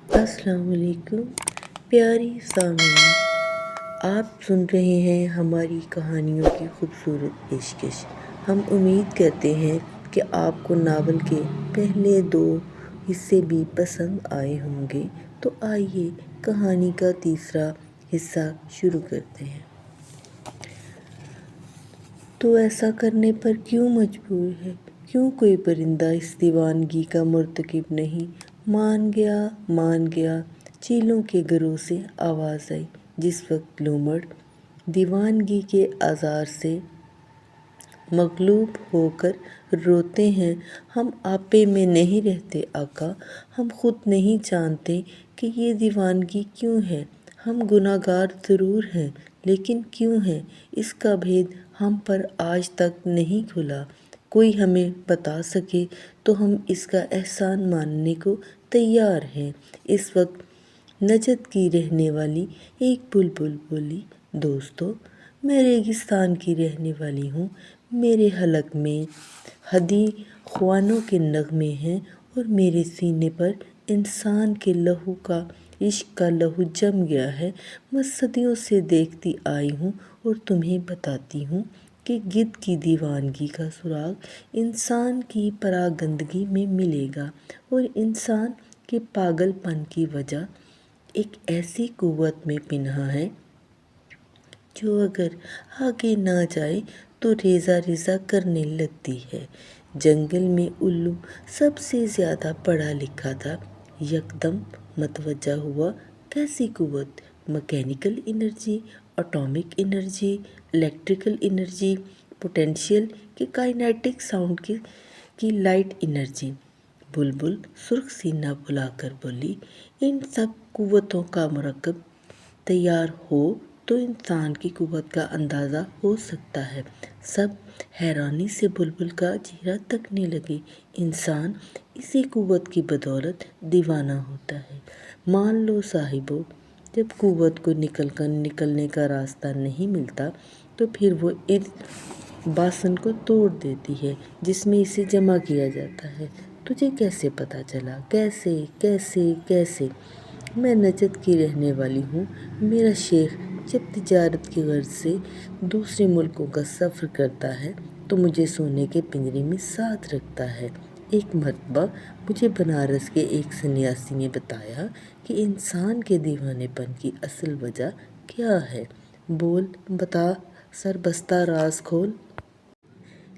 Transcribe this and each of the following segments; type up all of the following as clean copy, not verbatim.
السلام علیکم پیاری سامعین، آپ سن رہے ہیں ہماری کہانیوں کی خوبصورت پیشکش۔ ہم امید کرتے ہیں کہ آپ کو ناول کے پہلے 2 حصے بھی پسند آئے ہوں گے، تو آئیے کہانی کا تیسرا حصہ شروع کرتے ہیں۔ تو ایسا کرنے پر کیوں مجبور ہے؟ کیوں کوئی پرندہ اس دیوانگی کا مرتکب نہیں؟ مان گیا۔ چیلوں کے گروہ سے آواز آئی۔ جس وقت لومڑ دیوانگی کے آزار سے مغلوب ہو کر روتے ہیں، ہم آپے میں نہیں رہتے آقا، ہم خود نہیں جانتے کہ یہ دیوانگی کیوں ہے۔ ہم گنہگار ضرور ہیں، لیکن کیوں ہیں؟ اس کا بھید ہم پر آج تک نہیں کھلا۔ کوئی ہمیں بتا سکے تو ہم اس کا احسان ماننے کو تیار ہیں۔ اس وقت نجد کی رہنے والی ایک بلبل بولی، دوستو، میں ریگستان کی رہنے والی ہوں۔ میرے حلق میں ہدی خوانوں کے نغمے ہیں اور میرے سینے پر انسان کے لہو کا عشق کا لہو جم گیا ہے۔ میں صدیوں سے دیکھتی آئی ہوں اور تمہیں بتاتی ہوں کہ گدھ کی دیوانگی کا سراغ انسان کی پراگندگی میں ملے گا، اور انسان کے پاگل پن کی وجہ ایک ایسی قوت میں پنہاں ہے جو اگر آگے نہ جائے تو ریزہ ریزہ کرنے لگتی ہے۔ جنگل میں الو سب سے زیادہ پڑھا لکھا تھا، یکدم متوجہ ہوا کیسی قوت، mechanical energy, atomic energy, electrical energy, potential کہ کائنیٹک ساؤنڈ کی لائٹ انرجی۔ بلبل سرخ سینہ بلا کر بولی، ان سب قوتوں کا مرکب تیار ہو تو انسان کی قوت کا اندازہ ہو سکتا ہے۔ سب حیرانی سے بلبل کا چہرہ تکنے لگے۔ انسان اسی قوت کی بدولت دیوانہ ہوتا ہے۔ مان لو صاحبو، جب قوت کو نکلنے کا راستہ نہیں ملتا تو پھر وہ اس باسن کو توڑ دیتی ہے جس میں اسے جمع کیا جاتا ہے۔ تجھے کیسے پتہ چلا؟ کیسے؟ میں نجد کی رہنے والی ہوں۔ میرا شیخ جب تجارت کی غرض سے دوسرے ملکوں کا سفر کرتا ہے تو مجھے سونے کے پنجرے میں ساتھ رکھتا ہے۔ ایک مرتبہ مجھے بنارس کے ایک سنیاسی نے بتایا کہ انسان کے دیوانے پن کی اصل وجہ کیا ہے۔ بول بتا، سربستہ راز کھول۔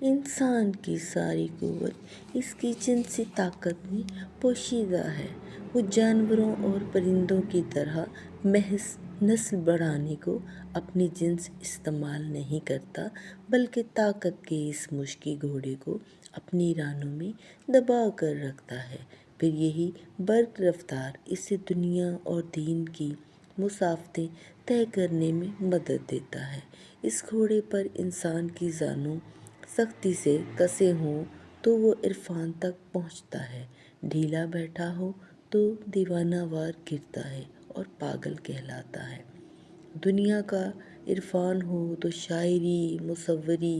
انسان کی ساری قوت اس کی جنسی طاقت میں پوشیدہ ہے۔ وہ جانوروں اور پرندوں کی طرح محض نسل بڑھانے کو اپنی جنس استعمال نہیں کرتا، بلکہ طاقت کے اس مشکی گھوڑے کو اپنی رانوں میں دبا کر رکھتا ہے۔ پھر یہی برق رفتار اسے دنیا اور دین کی مسافتیں طے کرنے میں مدد دیتا ہے۔ اس گھوڑے پر انسان کی زانوں سختی سے کسے ہوں تو وہ عرفان تک پہنچتا ہے، ڈھیلا بیٹھا ہو تو دیوانہ وار گرتا ہے اور پاگل کہلاتا ہے۔ دنیا کا عرفان ہو تو شاعری، مصوری،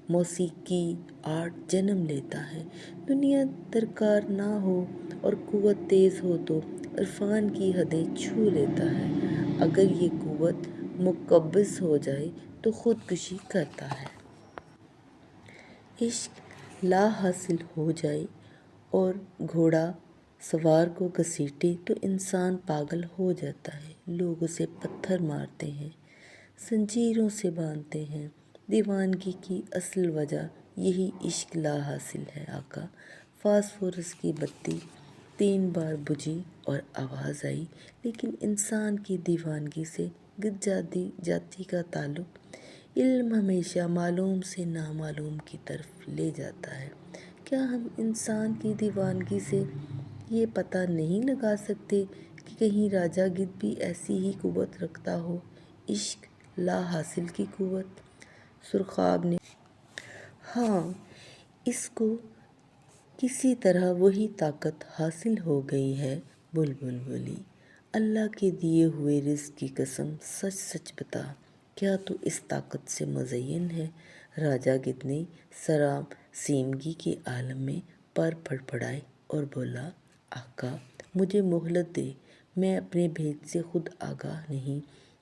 موسیقی، آرٹ جنم لیتا ہے۔ دنیا درکار نہ ہو اور قوت تیز ہو تو عرفان کی حدیں چھو لیتا ہے۔ اگر یہ قوت مقبض ہو جائے تو خودکشی کرتا ہے۔ عشق لا حاصل ہو جائے اور گھوڑا سوار کو گھسیٹے تو انسان پاگل ہو جاتا ہے۔ لوگ اسے پتھر مارتے ہیں، زنجیروں سے باندھتے ہیں۔ دیوانگی کی اصل وجہ یہی عشق لا حاصل ہے آقا۔ فاسفورس کی بتی 3 بار بجھی اور آواز آئی، لیکن انسان کی دیوانگی سے گدھ جاتی کا تعلق علم ہمیشہ معلوم سے نامعلوم کی طرف لے جاتا ہے۔ کیا ہم انسان کی دیوانگی سے یہ پتہ نہیں لگا سکتے کہ کہیں راجہ گدھ بھی ایسی ہی قوت رکھتا ہو، عشق لا حاصل کی قوت؟ سرخاب نے ہاں، اس کو کسی طرح وہی طاقت حاصل ہو گئی ہے۔ بلبل بولی، اللہ کے دیے ہوئے رزق کی قسم، سچ سچ بتا، کیا تو اس طاقت سے مزین ہے؟ راجہ گدھ نے سراسیمگی کے عالم میں پر پھڑپھڑائے اور بولا، آقا، مجھے مہلت دے، میں اپنے بھید سے خود آگاہ نہیں۔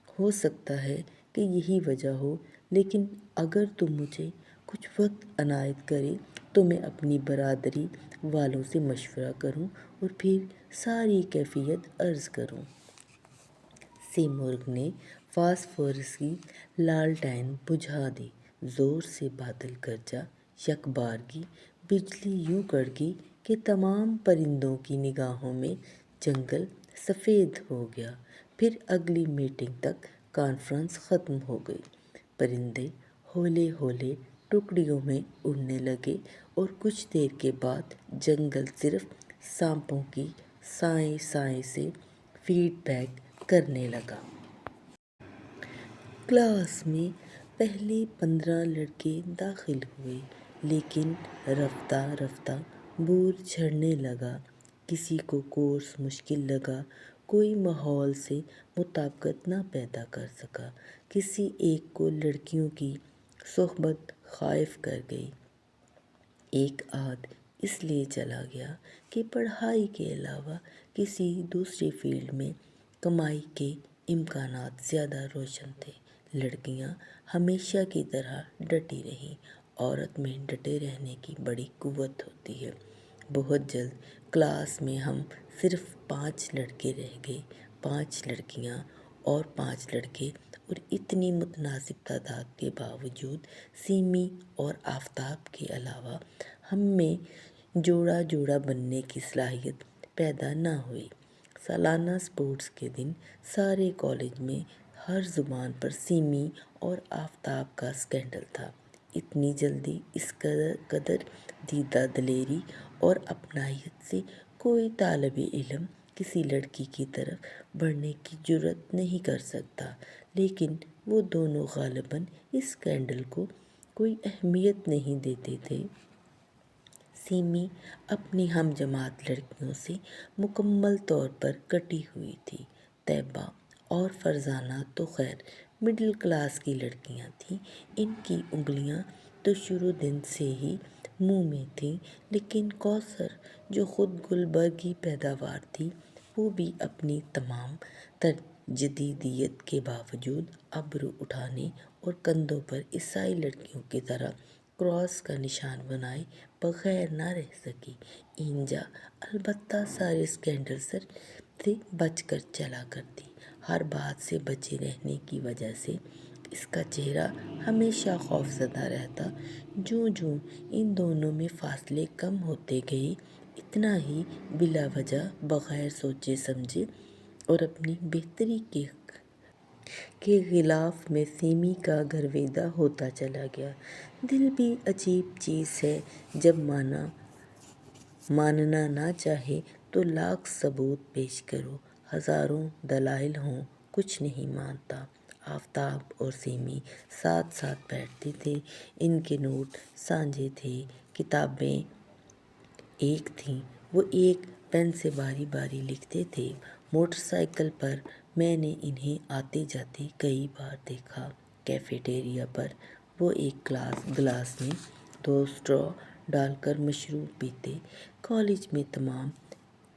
ہو سکتا ہے کہ یہی وجہ ہو، لیکن اگر تم مجھے کچھ وقت عنایت کرے تو میں اپنی برادری والوں سے مشورہ کروں اور پھر ساری کیفیت عرض کروں۔ سیمرغ نے فاسفورس کی لالٹین بجھا دی۔ زور سے بادل گرجا، یک بارگی بجلی یوں کڑکی کہ تمام پرندوں کی نگاہوں میں جنگل سفید ہو گیا۔ پھر اگلی میٹنگ تک کانفرنس ختم ہو گئی۔ پرندے ہولے ہولے ٹکڑیوں میں اڑنے لگے اور کچھ دیر کے بعد جنگل صرف سانپوں کی سائیں سائیں سے فیڈ بیک کرنے لگا۔ کلاس میں پہلے 15 لڑکے داخل ہوئے، لیکن رفتہ رفتہ بور جھڑنے لگا۔ کسی کو کورس مشکل لگا، کوئی ماحول سے مطابقت نہ پیدا کر سکا، کسی ایک کو لڑکیوں کی صحبت خائف کر گئی۔ ایک آدھ اس لیے چلا گیا کہ پڑھائی کے علاوہ کسی دوسری فیلڈ میں کمائی کے امکانات زیادہ روشن تھے۔ لڑکیاں ہمیشہ کی طرح ڈٹی رہیں۔ عورت میں ڈٹے رہنے کی بڑی قوت ہوتی ہے۔ بہت جلد کلاس میں ہم صرف 5 لڑکے رہ گئے، 5 لڑکیاں اور 5 لڑکے، اور اتنی متناسب تعداد کے باوجود سیمی اور آفتاب کے علاوہ ہم میں جوڑا جوڑا بننے کی صلاحیت پیدا نہ ہوئی۔ سالانہ اسپورٹس کے دن سارے کالج میں ہر زبان پر سیمی اور آفتاب کا اسکینڈل تھا۔ اتنی جلدی اس قدر دیدہ دلیری اور اپنائیت سے کوئی طالب علم کسی لڑکی کی طرف بڑھنے کی جرات نہیں کر سکتا، لیکن وہ دونوں غالباً اس اسکینڈل کو کوئی اہمیت نہیں دیتے تھے۔ سیمی اپنی ہم جماعت لڑکیوں سے مکمل طور پر کٹی ہوئی تھی۔ طیبہ اور فرزانہ تو خیر مڈل کلاس کی لڑکیاں تھیں، ان کی انگلیاں تو شروع دن سے ہی منہ میں تھیں، لیکن کوثر جو خود گلبرگی پیداوار تھی، وہ بھی اپنی تمام تر جدیدیت کے باوجود ابرو اٹھانے اور کندھوں پر عیسائی لڑکیوں کی طرح کراس کا نشان بنائے بغیر نہ رہ سکی۔ اینجا البتہ سارے اسکینڈل سے بچ کر چلا کرتی۔ ہر بات سے بچے رہنے کی وجہ سے اس کا چہرہ ہمیشہ خوفزدہ رہتا۔ جوں جوں ان دونوں میں فاصلے کم ہوتے گئے، اتنا ہی بلا وجہ بغیر سوچے سمجھے اور اپنی بہتری کے غلاف میں سیمی کا گرویدہ ہوتا چلا گیا۔ دل بھی عجیب چیز ہے، جب ماننا نہ چاہے تو لاکھ ثبوت پیش کرو، ہزاروں دلائل ہوں، کچھ نہیں مانتا۔ آفتاب اور سیمی ساتھ ساتھ بیٹھتے تھے، ان کے نوٹ سانجھے تھے، کتابیں ایک تھیں، وہ ایک پین سے باری باری لکھتے تھے۔ موٹر سائیکل پر میں نے انہیں آتے جاتے کئی بار دیکھا۔ کیفے ٹیریا پر وہ ایک گلاس میں 2 اسٹرا ڈال کر مشروب پیتے۔ کالج میں تمام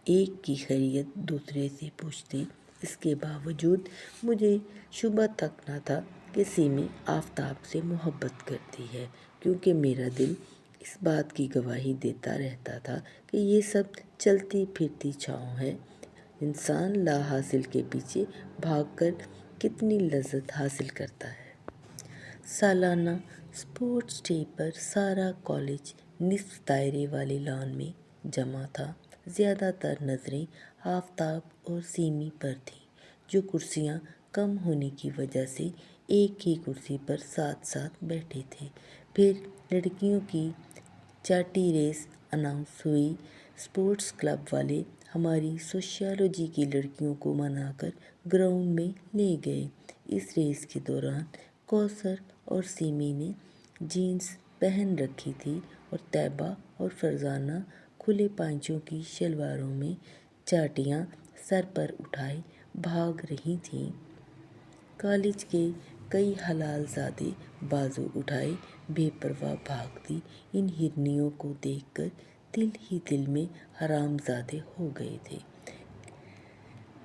ایک کی خیریت دوسرے سے پوچھتے۔ اس کے باوجود مجھے شبہ تک نہ تھا کہ سیمی آفتاب سے محبت کرتی ہے، کیونکہ میرا دل اس بات کی گواہی دیتا رہتا تھا کہ یہ سب چلتی پھرتی چھاؤں ہے۔ انسان لا حاصل کے پیچھے بھاگ کر کتنی لذت حاصل کرتا ہے۔ سالانہ اسپورٹس ڈے پر سارا کالج نصف دائرے والے لان میں جمع تھا۔ زیادہ تر نظریں آفتاب اور سیمی پر تھیں، جو کرسیاں کم ہونے کی وجہ سے ایک ہی کرسی پر ساتھ ساتھ بیٹھے تھے۔ پھر لڑکیوں کی چاٹی ریس اناؤنس ہوئی۔ اسپورٹس کلب والے ہماری سوشیالوجی کی لڑکیوں کو منا کر گراؤنڈ میں لے گئے۔ اس ریس کے دوران کوثر اور سیمی نے جینس پہن رکھی تھی اور طیبہ اور فرزانہ کھلے پائچوں کی شلواروں میں چاٹیاں سر پر اٹھائے بھاگ رہی تھیں۔ کالج کے کئی حلال زادے بازو اٹھائے بے پرواہ بھاگتی ان ہرنیوں کو دیکھ کر دل ہی دل میں حرام زادے ہو گئے تھے۔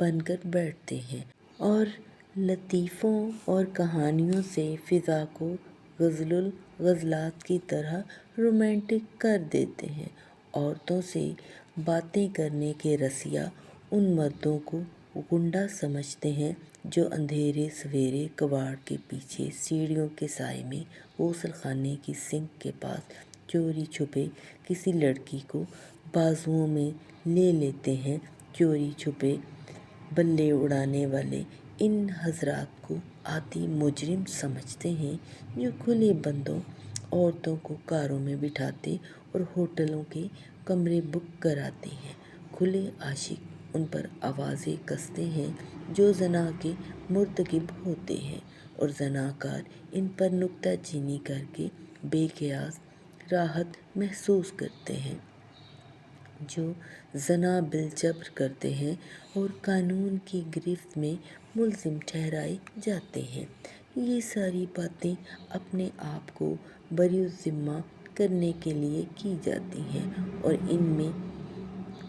بن کر بیٹھتے ہیں اور لطیفوں اور کہانیوں سے فضا کو غزلات کی طرح رومانٹک کر دیتے ہیں۔ عورتوں سے باتیں کرنے کے رسیا ان مردوں کو گنڈا سمجھتے ہیں جو اندھیرے سویرے کباڑ کے پیچھے سیڑھیوں کے سائے میں غسل خانے کی سنک کے پاس چوری چھپے کسی لڑکی کو بازوؤں میں لے لیتے ہیں۔ چوری چھپے بلے اڑانے والے ان حضرات کو عادی مجرم سمجھتے ہیں جو کھلے بندوں عورتوں کو کاروں میں بٹھاتے اور ہوٹلوں کے کمرے بک کراتے ہیں۔ کھلے عاشق ان پر آوازیں کستے ہیں جو زنا کے مرتکب ہوتے ہیں اور زناکار ان پر نکتہ چینی کر کے بے قیاس راحت محسوس کرتے ہیں۔ جو زنا بالجبر کرتے ہیں اور قانون کی گرفت میں ملزم ٹھہرائے جاتے ہیں۔ یہ ساری باتیں اپنے آپ کو بری الذمہ کرنے کے لیے کی جاتی ہیں اور ان میں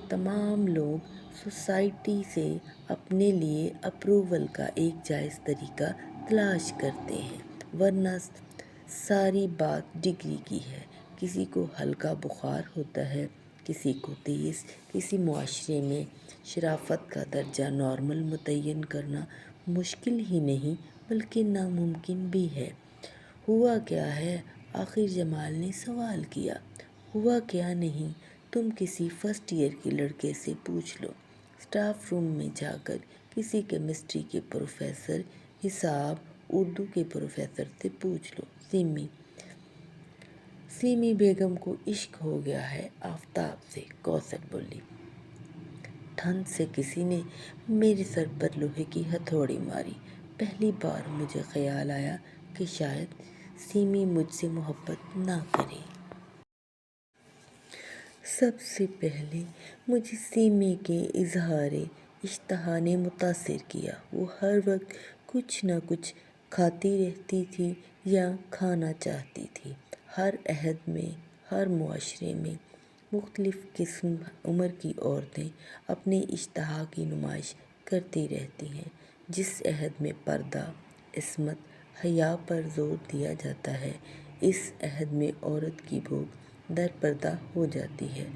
تمام لوگ سوسائٹی سے اپنے لیے اپروول کا ایک جائز طریقہ تلاش کرتے ہیں، ورنہ ساری بات ڈگری کی ہے۔ کسی کو ہلکا بخار ہوتا ہے، کسی کو تیز۔ کسی معاشرے میں شرافت کا درجہ نارمل متعین کرنا مشکل ہی نہیں بلکہ ناممکن بھی ہے۔ ہوا کیا ہے؟ آخر جمال نے سوال کیا۔ ہوا کیا نہیں؟ تم کسی فرسٹ ایئر کے لڑکے سے پوچھ لو، اسٹاف روم میں جا کر کسی کیمسٹری کے پروفیسر، حساب اردو کے پروفیسر سے پوچھ لو۔ سیمی بیگم کو عشق ہو گیا ہے آفتاب سے، کوثر بولی۔ ٹھنڈ سے کسی نے میرے سر پر لوہے کی ہتھوڑی ماری۔ پہلی بار مجھے خیال آیا کہ شاید سیمی مجھ سے محبت نہ کرے۔ سب سے پہلے مجھے سیمی کے اظہار اشتہا نے متاثر کیا۔ وہ ہر وقت کچھ نہ کچھ کھاتی رہتی تھی یا کھانا چاہتی تھی۔ ہر عہد میں، ہر معاشرے میں مختلف قسم عمر کی عورتیں اپنے اشتہا کی نمائش کرتی رہتی ہیں۔ جس عہد میں پردہ، عصمت، حیا پر زور دیا جاتا ہے، اس عہد میں عورت کی بھوک درپردہ ہو جاتی ہے۔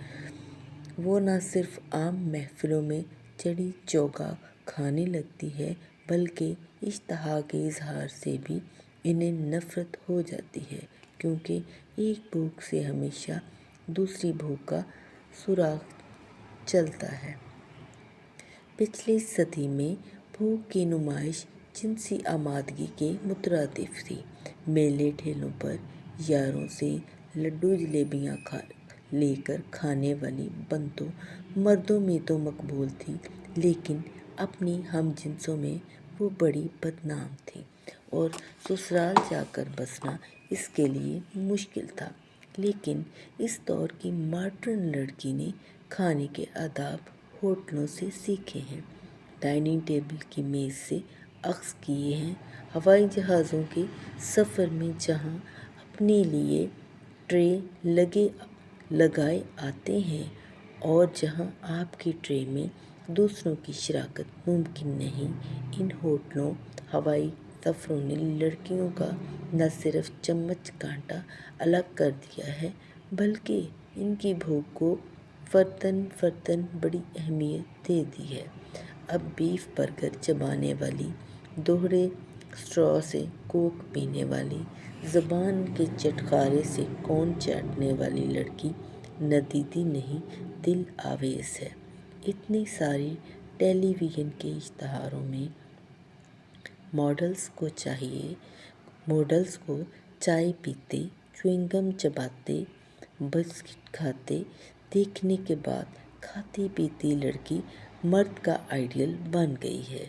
وہ نہ صرف عام محفلوں میں چڑی چوگا کھانے لگتی ہے بلکہ اشتہا کے اظہار سے بھی انہیں نفرت ہو جاتی ہے، کیونکہ ایک بھوک سے ہمیشہ دوسری بھوک کا سراغ چلتا ہے۔ پچھلی صدی میں بھوک کی نمائش جنسی آمادگی کے مترادف تھی۔ میلے ٹھیلوں پر یاروں سے لڈو جلیبیاں لے کر کھانے والی بنتوں مردوں میں تو مقبول تھیں، لیکن اپنی ہم جنسوں میں وہ بڑی بدنام تھیں اور سسرال جا کر بسنا اس کے لیے مشکل تھا۔ لیکن اس دور کی ماڈرن لڑکی نے کھانے کے آداب ہوٹلوں سے سیکھے ہیں، ڈائننگ ٹیبل کی میز سے اخذ کیے ہیں۔ ہوائی جہازوں کے سفر میں جہاں اپنے لیے ٹرے لگائے آتے ہیں اور جہاں آپ کی ٹرے میں دوسروں کی شراکت ممکن نہیں، ان ہوٹلوں، ہوائی سفروں نے لڑکیوں کا نہ صرف چمچ کانٹا الگ کر دیا ہے بلکہ ان کی بھوک کو فرداً فرداً بڑی اہمیت دے دی ہے۔ اب بیف برگر چبانے والی، دوہرے اسٹرا سے کوک پینے والی، زبان کے چٹخارے سے کون چاٹنے والی لڑکی ندیدی نہیں، دل آویز ہے۔ اتنی ساری ٹیلی ویژن کے اشتہاروں میں ماڈلز کو چائے پیتے، چیونگ گم چباتے، بسکٹ کھاتے دیکھنے کے بعد کھاتی پیتی لڑکی مرد کا آئیڈیل بن گئی ہے۔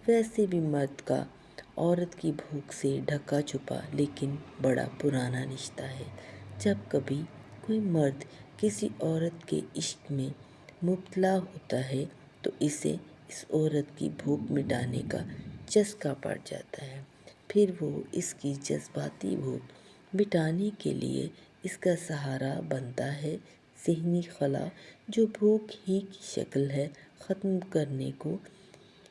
ویسے بھی مرد کا عورت کی بھوک سے ڈھکا چھپا لیکن بڑا پرانا رشتہ ہے۔ جب کبھی کوئی مرد کسی عورت کے عشق میں مبتلا ہوتا ہے تو اسے اس عورت کی بھوک مٹانے کا چسکا پڑ جاتا ہے، پھر وہ اس کی جذباتی بھوک مٹانے کے لیے اس کا سہارا بنتا ہے۔ ذہنی خلا جو بھوک ہی کی شکل ہے، ختم کرنے کو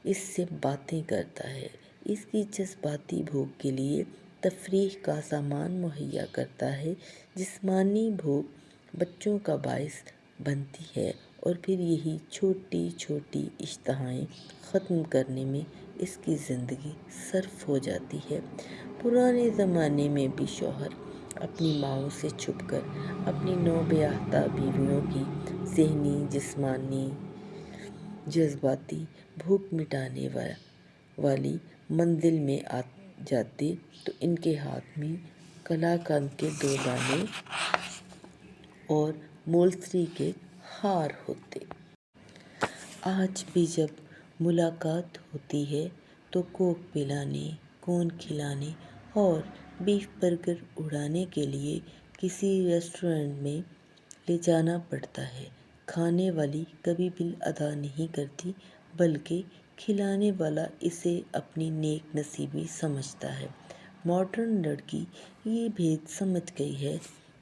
اس سے باتیں کرتا ہے، اس کی جذباتی بھوک کے لیے تفریح کا سامان مہیا کرتا ہے۔ جسمانی بھوک بچوں کا باعث بنتی ہے اور پھر یہی چھوٹی چھوٹی اشتہائیں ختم کرنے میں اس کی زندگی صرف ہو جاتی ہے۔ پرانے زمانے میں بھی شوہر اپنی ماؤں سے چھپ کر اپنی نوبیاحتہ بیویوں کی ذہنی، جسمانی، جذباتی بھوک مٹانے والی منزل میں آ جاتے تو ان کے ہاتھ میں قلاقند کے 2 دانے اور مولتری کے ہار ہوتے۔ آج بھی جب ملاقات ہوتی ہے تو کوک پلانے، کون کھلانے اور بیف برگر اڑانے کے لیے کسی ریسٹورنٹ میں لے جانا پڑتا ہے۔ کھانے والی کبھی بل ادا نہیں کرتی، بلکہ کھلانے والا اسے اپنی نیک نصیبی سمجھتا ہے۔ ماڈرن لڑکی یہ بھید سمجھ گئی ہے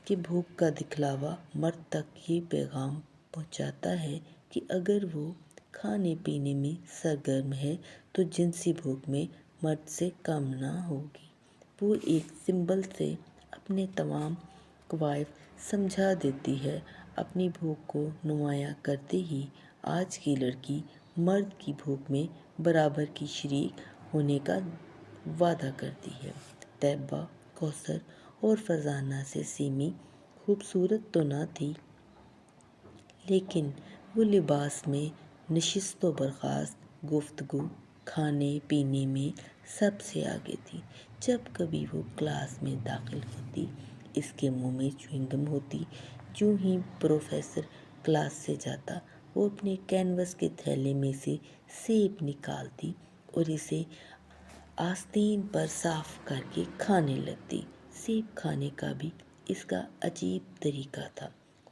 کہ بھوک کا دکھلاوا مرد تک یہ پیغام پہنچاتا ہے کہ اگر وہ کھانے پینے میں سرگرم ہے تو جنسی بھوک میں مرد سے کم نہ ہوگی۔ وہ ایک سمبل سے اپنے تمام کوائف سمجھا دیتی ہے۔ اپنی بھوک کو نمایاں کرتے ہی آج کی لڑکی مرد کی بھوک میں برابر کی شریک ہونے کا وعدہ کرتی ہے۔ طیبہ، کوثر اور فرزانہ سے سیمی خوبصورت تو نہ تھی، لیکن وہ لباس میں، نشست و برخاست، گفتگو، کھانے پینے میں سب سے آگے تھی۔ جب کبھی وہ کلاس میں داخل ہوتی، اس کے منہ میں چیونگ گم ہوتی۔ جوں ہی پروفیسر کلاس سے جاتا، وہ اپنے کینوس کے تھیلے میں سے سیب نکالتی اور اسے آستین پر صاف کر کے کھانے لگتی۔ سیب کھانے کا بھی اس کا عجیب طریقہ تھا۔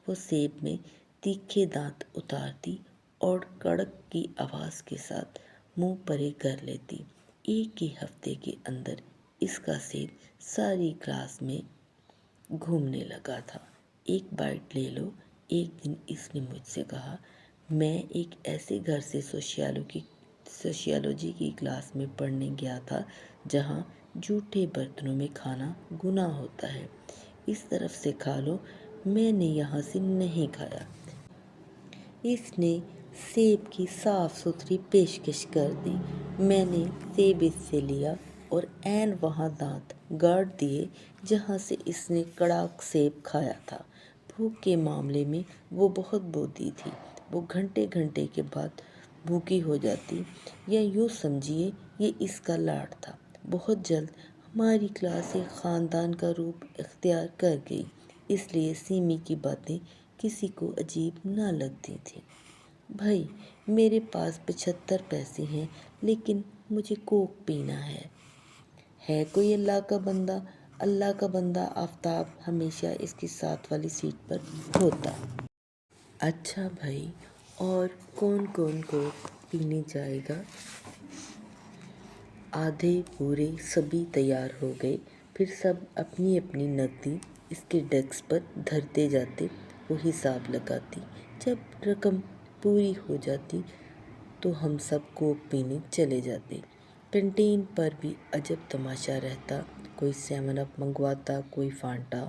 وہ سیب میں تیکھے دانت اتارتی اور کڑک کی آواز کے ساتھ منہ پرے کر لیتی۔ ایک ہی ہفتے کے اندر اس کا سیب ساری کلاس میں گھومنے لگا تھا۔ ایک بائٹ لے لو۔ ایک دن اس نے مجھ سے کہا، میں ایک ایسے گھر سے سوشیالوجی کی کلاس میں پڑھنے گیا تھا جہاں جھوٹے برتنوں میں کھانا گناہ ہوتا ہے۔ اس طرف سے کھا لو، میں نے یہاں سے نہیں کھایا۔ اس نے سیب کی صاف ستھری پیشکش کر دی۔ میں نے سیب اس سے لیا اور عین وہاں دانت گاڑ دیے جہاں سے اس نے کڑک سیب کھایا تھا۔ بھوک کے معاملے میں وہ بہت بودھی تھی۔ وہ گھنٹے گھنٹے کے بعد بھوکی ہو جاتی، یا یوں سمجھیے یہ اس کا لاڈ تھا۔ بہت جلد ہماری کلاس ایک خاندان کا روپ اختیار کر گئی، اس لیے سیمی کی باتیں کسی کو عجیب نہ لگتی تھیں۔ بھائی، میرے پاس 75 پیسے ہیں، لیکن مجھے کوک پینا ہے کوئی اللہ کا بندہ؟ اللہ کا بندہ آفتاب ہمیشہ اس کی ساتھ والی سیٹ پر ہوتا۔ اچھا بھائی، اور کون کون کوک پینے جائے گا؟ آدھے پورے سبھی تیار ہو گئے۔ پھر سب اپنی اپنی نقدی اس کے ڈیسک پر دھرتے جاتے، وہ حساب لگاتی۔ جب رقم پوری ہو جاتی تو ہم سب کوک پینے چلے جاتے۔ کینٹین پر بھی عجب تماشا رہتا۔ کوئی 7 اپ منگواتا، کوئی فانٹا،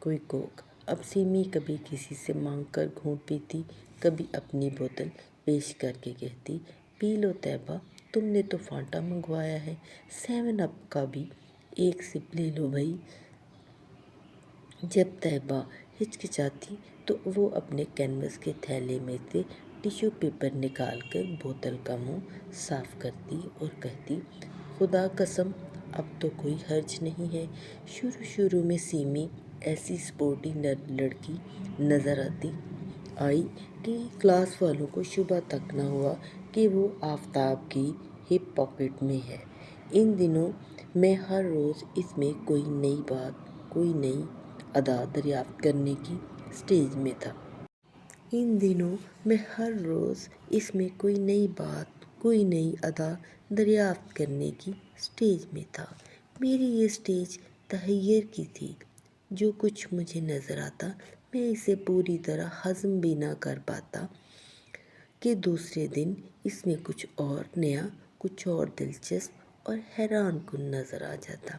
کوئی کوک۔ اب سیمی کبھی کسی سے مانگ کر گھونٹ پیتی، کبھی اپنی بوتل پیش کر کے کہتی، پی لو طیبہ، تم نے تو فانٹا منگوایا ہے، 7 اپ کا بھی ایک سپ لے لو بھائی۔ جب طیبہ ہچکچاتی تو وہ اپنے کینوس کے تھیلے میں سے ٹیشو پیپر نکال کر بوتل کا منہ صاف کرتی اور کہتی، خدا قسم اب تو کوئی حرج نہیں ہے۔ شروع میں سیمی ایسی سپورٹی لڑکی نظر آئی کہ کلاس والوں کو شبہ تک نہ ہوا کہ وہ آفتاب کی ہپ پاکٹ میں ہے۔ ان دنوں میں ہر روز اس میں کوئی نئی بات، کوئی نئی ادا دریافت کرنے کی سٹیج میں تھا۔ میری یہ سٹیج تحیر کی تھی۔ جو کچھ مجھے نظر آتا، میں اسے پوری طرح ہضم بھی نہ کر پاتا کہ دوسرے دن اس میں کچھ اور نیا، کچھ اور دلچسپ اور حیران کن نظر آ جاتا۔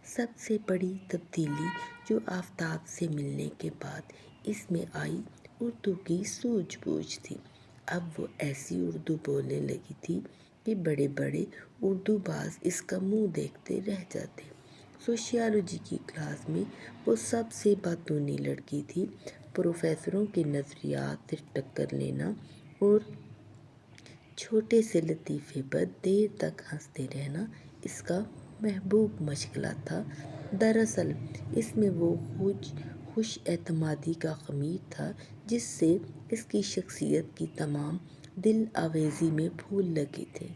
سب سے بڑی تبدیلی جو آفتاب سے ملنے کے بعد اس میں آئی اردو کی سوجھ بوجھ تھی۔ اب وہ ایسی اردو بولنے لگی تھی کہ بڑے بڑے اردو باز اس کا منہ دیکھتے رہ جاتے۔ سوشیالوجی کی کلاس میں وہ سب سے باتونی لڑکی تھی۔ پروفیسروں کے نظریات سے ٹکر لینا اور چھوٹے سے لطیفے پر دیر تک ہنستے رہنا اس کا محبوب مشغلہ تھا۔ دراصل اس میں وہ خوش اعتمادی کا خمیر تھا جس سے اس کی شخصیت کی تمام دل آویزی میں پھول لگے تھے۔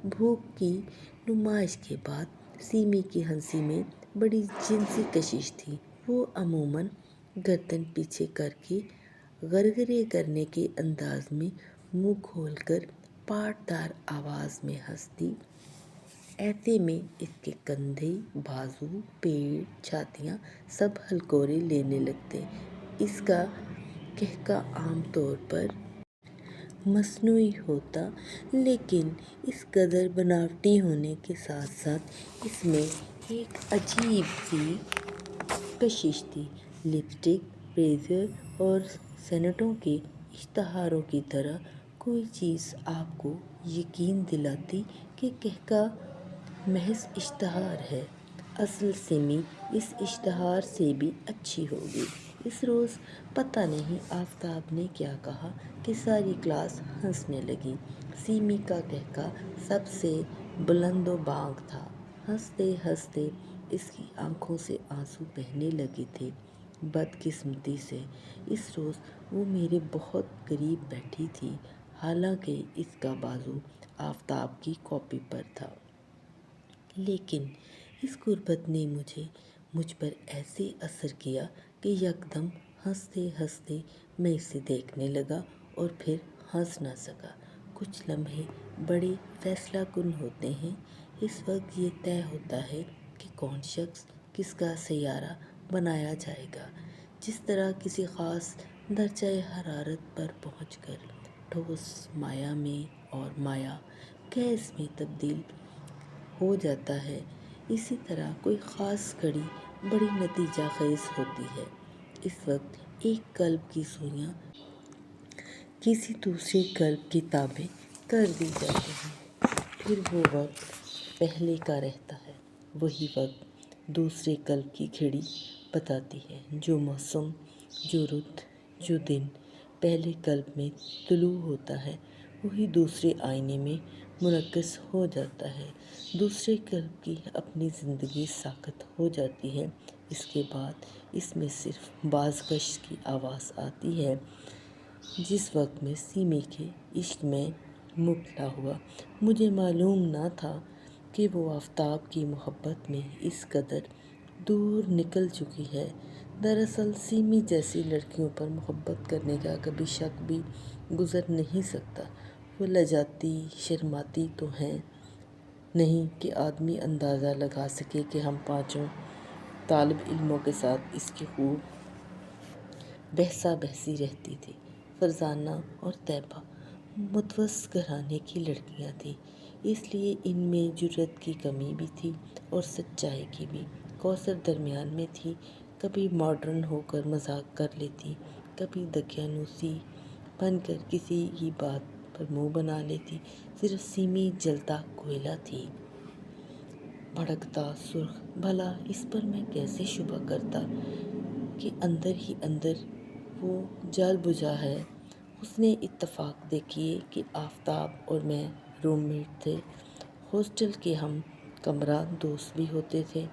بھوک کی نمائش کے بعد سیمی کی ہنسی میں بڑی جنسی کشش تھی۔ وہ عموماً گردن پیچھے کر کے غرغرے کرنے کے انداز میں منہ کھول کر پاٹدار آواز میں ہنستی۔ ایسے میں اس کے کندھے، بازو، پیٹ، چھاتیاں سب ہلکورے لینے لگتے۔ اس کا قہقہ عام طور پر مصنوعی ہوتا لیکن اس قدر بناوٹی ہونے کے ساتھ ساتھ اس میں ایک عجیب سی کشش تھی۔ لپسٹک، ریزر اور سینٹوں کے اشتہاروں کی طرح کوئی چیز آپ کو یقین دلاتی کہ قہقہ محض اشتہار ہے۔ اصل سیمی اس اشتہار سے بھی اچھی ہوگی۔ اس روز پتہ نہیں آفتاب نے کیا کہا کہ ساری کلاس ہنسنے لگی۔ سیمی کا قہقہ سب سے بلند و بانگ تھا۔ ہنستے ہنستے اس کی آنکھوں سے آنسو بہنے لگے تھے۔ بدقسمتی سے اس روز وہ میرے بہت قریب بیٹھی تھی، حالانکہ اس کا بازو آفتاب کی کاپی پر تھا۔ لیکن اس قربت نے مجھ پر ایسے اثر کیا کہ یکدم ہنستے ہنستے میں اسے دیکھنے لگا اور پھر ہنس نہ سکا۔ کچھ لمحے بڑے فیصلہ کن ہوتے ہیں۔ اس وقت یہ طے ہوتا ہے کہ کون شخص کس کا سیارہ بنایا جائے گا۔ جس طرح کسی خاص درجہ حرارت پر پہنچ کر ٹھوس مائع میں اور مائع گیس میں تبدیل ہو جاتا ہے، اسی طرح کوئی خاص گھڑی بڑی نتیجہ خیز ہوتی ہے۔ اس وقت ایک قلب کی سوئیاں کسی دوسرے قلب کے تابع کر دی جاتی ہیں۔ پھر وہ وقت پہلے کا رہتا ہے۔ وہی وقت دوسرے قلب کی گھڑی بتاتی ہے۔ جو موسم، جو رت، جو دن پہلے قلب میں طلوع ہوتا ہے وہی دوسرے آئینے میں منعکس ہو جاتا ہے۔ دوسرے قلب کی اپنی زندگی ساخت ہو جاتی ہے۔ اس کے بعد اس میں صرف بازگشت کی آواز آتی ہے۔ جس وقت میں سیمی کے عشق میں مبتلا ہوا مجھے معلوم نہ تھا کہ وہ آفتاب کی محبت میں اس قدر دور نکل چکی ہے۔ دراصل سیمی جیسی لڑکیوں پر محبت کرنے کا کبھی شک بھی گزر نہیں سکتا۔ وہ لجاتی، شرماتی تو ہیں نہیں کہ آدمی اندازہ لگا سکے کہ ہم پانچوں طالب علموں کے ساتھ اس کی خوب بحثا بحثی رہتی تھی۔ فرزانہ اور طیبہ متوسط گھرانے کی لڑکیاں تھیں، اس لیے ان میں جرأت کی کمی بھی تھی اور سچائی کی بھی۔ کوثر درمیان میں تھی، کبھی ماڈرن ہو کر مذاق کر لیتی، کبھی دقیانوسی بن کر کسی کی بات پر منہ بنا لیتی۔ صرف سیمی جلتا کوئلہ تھی، بھڑکتا سرخ۔ بھلا اس پر میں کیسے شبہ کرتا کہ اندر ہی اندر وہ جل بجھا ہے۔ حسنِ اتفاق دیکھیے کہ آفتاب اور میں روم میٹ تھے۔ ہاسٹل کے ہم کمرہ دوست بھی ہوتے تھے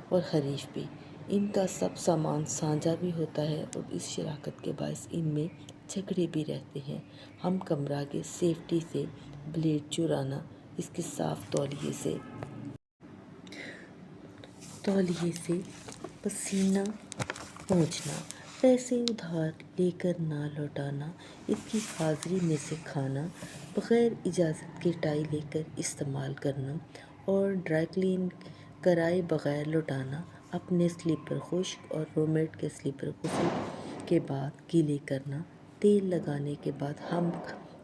اور حریف بھی۔ ان کا سب سامان سانجھا بھی ہوتا ہے اور اس شراکت کے باعث ان میں جھگڑے بھی رہتے ہیں۔ ہم کمرہ کے سیفٹی سے بلیڈ چرانا، اس کے صاف تولیے سے پسینہ پوچھنا، پیسے ادھار لے کر نہ لوٹانا، اس کی حاضری میں سے کھانا، بغیر اجازت کے ٹائی لے کر استعمال کرنا اور ڈرائی کلین کرائے بغیر لوٹانا، اپنے سلیپر خشک اور روم میٹ کے سلیپر غسل کے بعد گیلے کرنا، تیل لگانے کے بعد ہم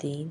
3,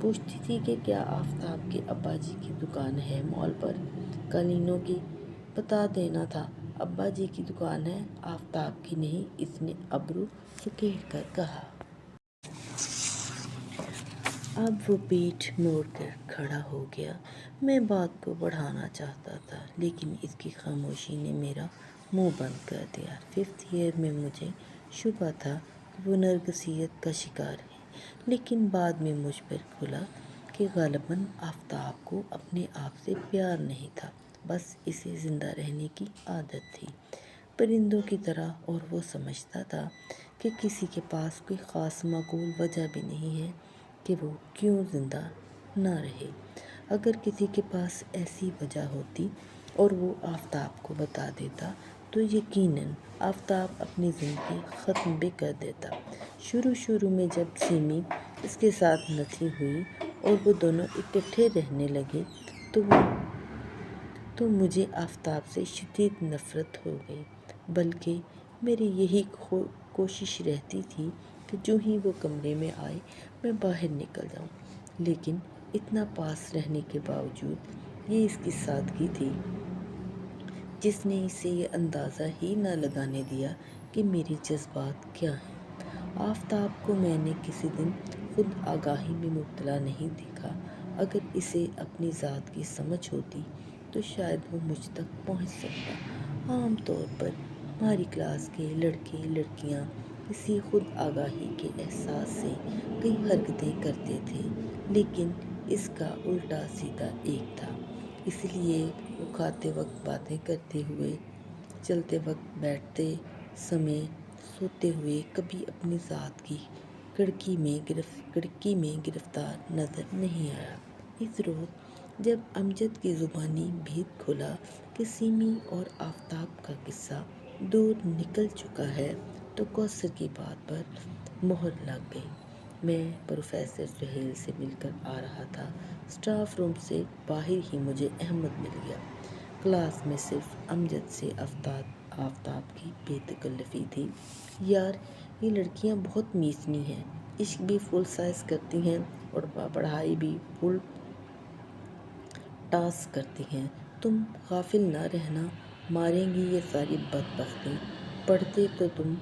پوچھتی تھی کہ کیا آفتاب کے ابا جی کی دکان ہے مال پر قالینوں کی؟ بتا دینا تھا ابا جی کی دکان ہے، آفتاب کی نہیں، اس نے ابرو سکیڑ کر کہا۔ اب وہ پیٹھ موڑ کر کھڑا ہو گیا۔ میں بات کو بڑھانا چاہتا تھا لیکن اس کی خاموشی نے میرا منہ بند کر دیا۔ 5th ایئر میں مجھے شبہ تھا کہ وہ نرگسیت کا شکار ہے، لیکن بعد میں مجھ پر کھلا کہ غالباً آفتاب کو اپنے آپ سے پیار نہیں تھا، بس اسے زندہ رہنے کی عادت تھی، پرندوں کی طرح، اور وہ سمجھتا تھا کہ کسی کے پاس کوئی خاص معقول وجہ بھی نہیں ہے کہ وہ کیوں زندہ نہ رہے۔ اگر کسی کے پاس ایسی وجہ ہوتی اور وہ آفتاب کو بتا دیتا تو یقیناً آفتاب اپنی زندگی ختم بھی کر دیتا۔ شروع میں جب سیمی اس کے ساتھ نتھی ہوئی اور وہ دونوں اکٹھے رہنے لگے تو مجھے آفتاب سے شدید نفرت ہو گئی، بلکہ میری یہی کوشش رہتی تھی کہ جو ہی وہ کمرے میں آئے میں باہر نکل جاؤں، لیکن اتنا پاس رہنے کے باوجود یہ اس کی سادگی تھی جس نے اسے یہ اندازہ ہی نہ لگانے دیا کہ میرے جذبات کیا ہیں۔ آفتاب کو میں نے کسی دن خود آگاہی میں مبتلا نہیں دیکھا۔ اگر اسے اپنی ذات کی سمجھ ہوتی تو شاید وہ مجھ تک پہنچ سکتا۔ عام طور پر ہماری کلاس کے لڑکے لڑکیاں اسی خود آگاہی کے احساس سے کئی حرکتیں کرتے تھے، لیکن اس کا الٹا سیدھا ایک تھا۔ اس لیے وہ کھاتے وقت باتیں کرتے ہوئے، چلتے وقت، بیٹھتے سمے، سوتے ہوئے کبھی اپنی ذات کی کڑکی میں گرفتار نظر نہیں آیا۔ اس روز جب امجد کی زبانی بھید کھلا کہ سیمی اور آفتاب کا قصہ دور نکل چکا ہے تو کوثر کی بات پر مہر لگ گئی۔ میں پروفیسر سہیل سے مل کر آ رہا تھا، اسٹاف روم سے باہر ہی مجھے احمد مل گیا۔ کلاس میں صرف امجد سے آفتاب کی بے تکلفی تھی۔ یار یہ لڑکیاں بہت میسنی ہیں، عشق بھی فل سائز کرتی ہیں اور پڑھائی بھی فل ٹاس کرتی ہیں، تم غافل نہ رہنا، ماریں گی یہ ساری بدبختیں، پڑھتے تو تم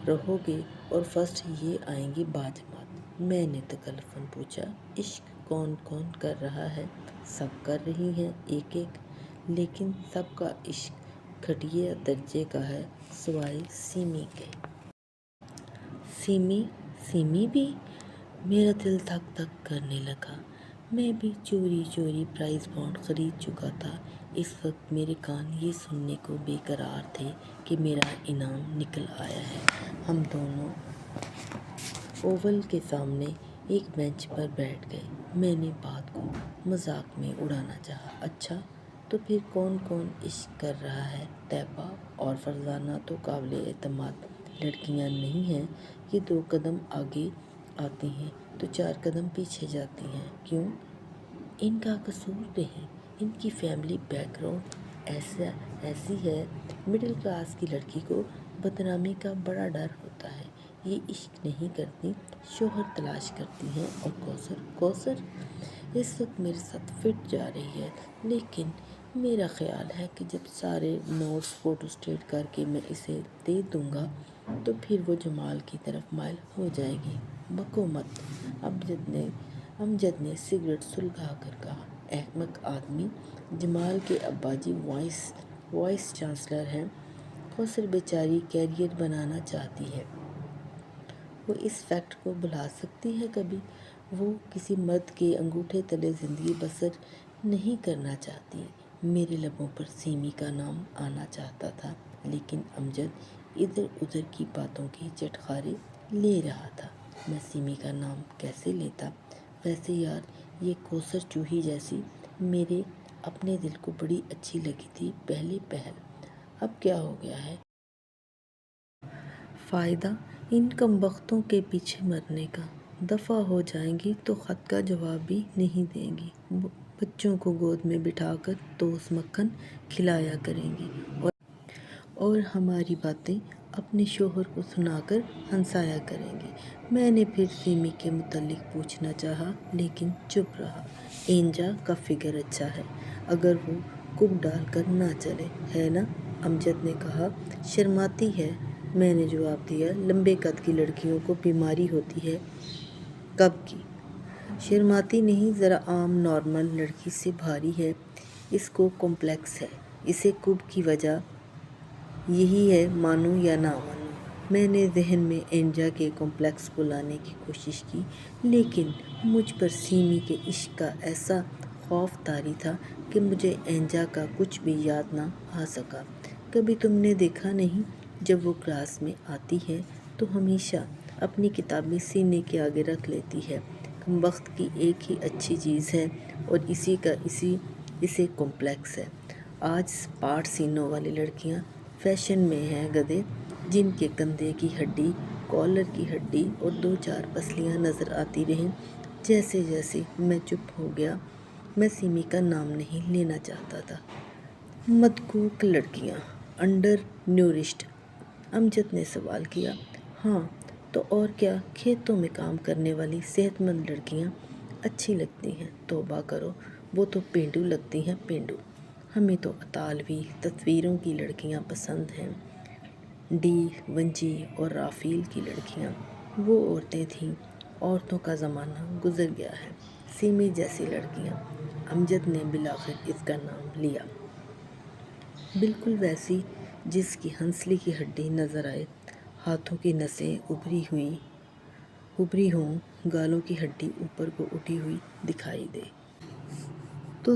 رہو گے اور فرسٹ یہ آئیں گی باجماعت۔ میں نے تکلفاً پوچھا، عشق کون کون کر رہا ہے؟ سب کر رہی ہیں ایک ایک، لیکن سب کا عشق گھٹیا درجے کا ہے سوائے سیمی کے۔ سیمی بھی؟ میرا دل دھک دھک کرنے لگا۔ میں بھی چوری چوری پرائز بانڈ خرید چکا تھا۔ اس وقت میرے کان یہ سننے کو بے قرار تھے کہ میرا انعام نکل آیا ہے۔ ہم دونوں اوول کے سامنے ایک بینچ پر بیٹھ گئے۔ میں نے بات کو مذاق میں اڑانا چاہا، اچھا تو پھر کون کون عشق کر رہا ہے؟ طیبہ اور فرزانہ تو قابل اعتماد لڑکیاں نہیں ہیں، یہ 2 قدم آگے آتی ہیں تو 4 قدم پیچھے جاتی ہیں۔ کیوں؟ ان کا قصور نہیں، ان کی فیملی بیک گراؤنڈ ایسی ہے۔ مڈل کلاس کی لڑکی کو بدنامی کا بڑا ڈر ہوتا ہے۔ یہ عشق نہیں کرتی، شوہر تلاش کرتی ہیں۔ اور کوثر اس وقت میرے ساتھ فٹ جا رہی ہے، لیکن میرا خیال ہے کہ جب سارے نوٹس فوٹو اسٹیٹ کر کے میں اسے دے دوں گا تو پھر وہ جمال کی طرف مائل ہو جائے گی۔ بکو مت، امجد نے سگریٹ سلگا کر کہا۔ احمق آدمی، جمال کے ابا جی وائس چانسلر ہیں، کوثر بیچاری کیریئر بنانا چاہتی ہے، وہ اس فیکٹ کو بھلا سکتی ہے کبھی؟ وہ کسی مرد کے انگوٹھے تلے زندگی بسر نہیں کرنا چاہتی۔ میرے لبوں پر سیمی کا نام آنا چاہتا تھا، لیکن امجد ادھر ادھر کی باتوں کی چٹخارے لے رہا تھا۔ میں سیمی کا نام کیسے لیتا؟ ویسے یار یہ کوثر چوہی جیسی میرے اپنے دل کو بڑی اچھی لگی تھی پہلے پہل، اب کیا ہو گیا ہے؟ فائدہ ان کمبختوں کے پیچھے مرنے کا، دفعہ ہو جائیں گی تو خط کا جواب بھی نہیں دیں گی، بچوں کو گود میں بٹھا کر ٹوس مکھن کھلایا کریں گی اور ہماری باتیں اپنے شوہر کو سنا کر ہنسایا کریں گے۔ میں نے پھر سیمی کے متعلق پوچھنا چاہا لیکن چپ رہا۔ اینجا کا فگر اچھا ہے اگر وہ کب ڈال کر نہ چلے، ہے نا؟ امجد نے کہا۔ شرماتی ہے، میں نے جواب دیا۔ لمبے قد کی لڑکیوں کو بیماری ہوتی ہے۔ کب کی؟ شرماتی نہیں، ذرا عام نارمل لڑکی سے بھاری ہے۔ اس کو کمپلیکس ہے۔ اسے کب کی وجہ یہی ہے، مانو یا نہ مانو۔ میں نے ذہن میں اینجا کے کمپلیکس کو لانے کی کوشش کی، لیکن مجھ پر سیمی کے عشق کا ایسا خوف طاری تھا کہ مجھے اینجا کا کچھ بھی یاد نہ آ سکا۔ کبھی تم نے دیکھا نہیں، جب وہ کلاس میں آتی ہے تو ہمیشہ اپنی کتابیں سینے کے آگے رکھ لیتی ہے۔ کمبخت کی ایک ہی اچھی چیز ہے اور اسے کمپلیکس ہے۔ آج سپاٹ سینوں والی لڑکیاں فیشن میں ہیں گدھے، جن کے کندھے کی ہڈی، کالر کی ہڈی اور 2-4 پسلیاں نظر آتی رہیں۔ جیسے جیسے میں چپ ہو گیا، میں سیمی کا نام نہیں لینا چاہتا تھا۔ مدکوک لڑکیاں، انڈر نیورشڈ، امجد نے سوال کیا۔ ہاں تو اور کیا، کھیتوں میں کام کرنے والی صحت مند لڑکیاں اچھی لگتی ہیں۔ توبہ کرو، وہ تو پینڈو لگتی ہیں، پینڈو۔ ہمیں تو اطالوی تصویروں کی لڑکیاں پسند ہیں، ڈی ونچی اور رافیل کی لڑکیاں۔ وہ عورتیں تھیں، عورتوں کا زمانہ گزر گیا ہے۔ سیمی جیسی لڑکیاں، امجد نے بالآخر اس کا نام لیا۔ بالکل ویسی جس کی ہنسلی کی ہڈی نظر آئے، ہاتھوں کی نسیں ابھری ہوں، گالوں کی ہڈی اوپر کو اٹھی ہوئی دکھائی دے۔ تو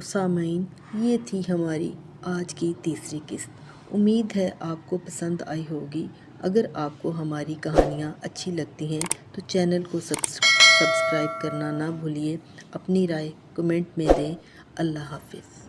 سامعین، یہ تھی ہماری آج کی تیسری قسط۔ امید ہے آپ کو پسند آئی ہوگی۔ اگر آپ کو ہماری کہانیاں اچھی لگتی ہیں تو چینل کو سبسکرائب کرنا نہ بھولیے۔ اپنی رائے کمنٹ میں دیں۔ اللہ حافظ۔